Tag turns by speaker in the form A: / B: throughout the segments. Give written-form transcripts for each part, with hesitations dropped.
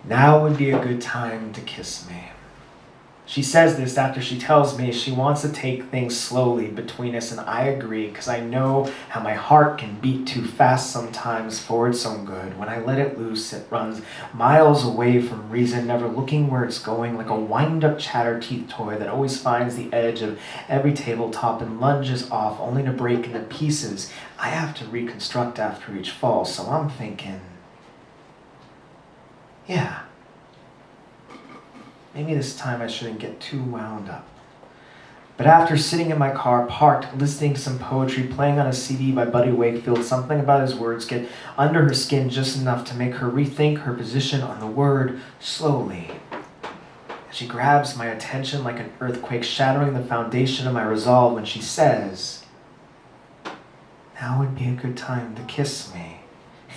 A: Now would be a good time to kiss me. She says this after she tells me she wants to take things slowly between us, and I agree because I know how my heart can beat too fast sometimes for its own good. When I let it loose, it runs miles away from reason, never looking where it's going, like a wind-up chatter-teeth toy that always finds the edge of every tabletop and lunges off only to break into pieces I have to reconstruct after each fall. So I'm thinking, yeah, maybe this time I shouldn't get too wound up. But after sitting in my car, parked, listening to some poetry, playing on a CD by Buddy Wakefield, something about his words get under her skin just enough to make her rethink her position on the word slowly. She grabs my attention like an earthquake, shattering the foundation of my resolve when she says, "Now would be a good time to kiss me."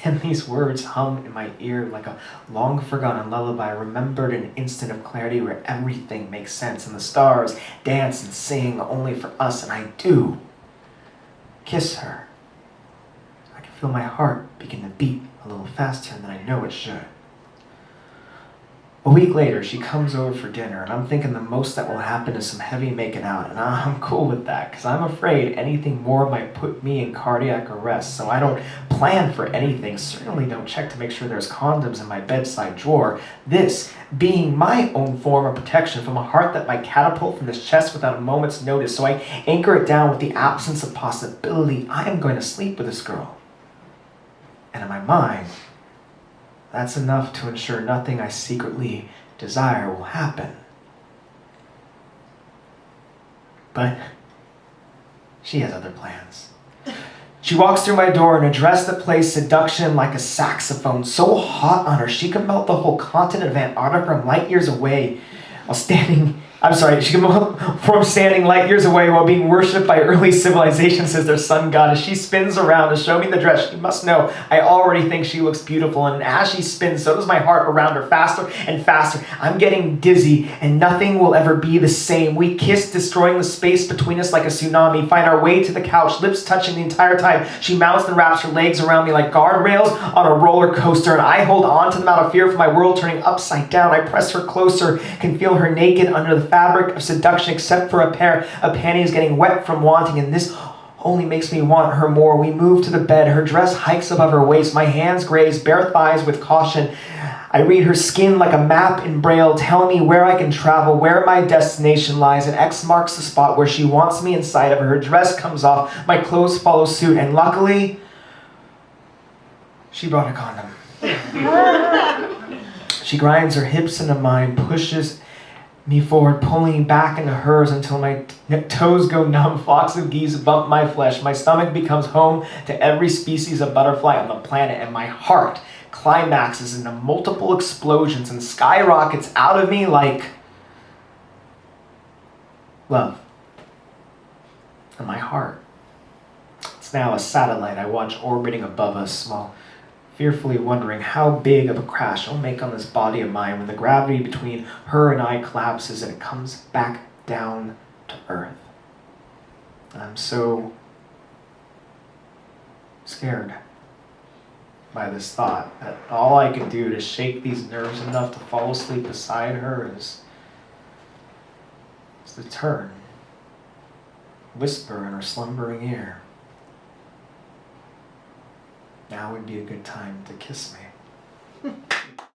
A: And these words hum in my ear like a long-forgotten lullaby, remembered in an instant of clarity where everything makes sense and the stars dance and sing only for us, and I do kiss her. I can feel my heart begin to beat a little faster than I know it should. A week later, she comes over for dinner, and I'm thinking the most that will happen is some heavy making out, and I'm cool with that, because I'm afraid anything more might put me in cardiac arrest, so I don't plan for anything, certainly don't check to make sure there's condoms in my bedside drawer, this being my own form of protection from a heart that might catapult from this chest without a moment's notice, so I anchor it down with the absence of possibility. I am going to sleep with this girl. And in my mind, that's enough to ensure nothing I secretly desire will happen. But she has other plans. She walks through my door in a dress that plays seduction like a saxophone, so hot on her she could melt the whole continent of Antarctica from light years away while standing... she can melt from standing light years away while being worshipped by early civilizations as their sun god. As she spins around to show me the dress, she must know I already think she looks beautiful, and as she spins, so does my heart around her, faster and faster. I'm getting dizzy, and nothing will ever be the same. We kiss, destroying the space between us like a tsunami, find our way to the couch, lips touching the entire time. She mounts and wraps her legs around me like guardrails on a roller coaster, and I hold on to them out of fear for my world turning upside down. I press her closer, can feel her naked under the fabric of seduction, except for a pair of panties getting wet from wanting, and this only makes me want her more. We move to the bed. Her dress hikes above her waist. My hands graze bare thighs with caution. I read her skin like a map in braille, tell me where I can travel, where my destination lies. An X marks the spot where she wants me inside of her. Her dress comes off. My clothes follow suit, and luckily, she brought a condom. She grinds her hips into mine, pushes me forward, pulling back into hers until my toes go numb. Flocks of geese bump my flesh. My stomach becomes home to every species of butterfly on the planet, and my heart climaxes into multiple explosions and skyrockets out of me like love. And my heart, it's now a satellite I watch orbiting above us, while fearfully wondering how big of a crash I'll make on this body of mine when the gravity between her and I collapses and it comes back down to earth. I'm so scared by this thought that all I can do to shake these nerves enough to fall asleep beside her is to turn, whisper in her slumbering ear, "Now would be a good time to kiss me."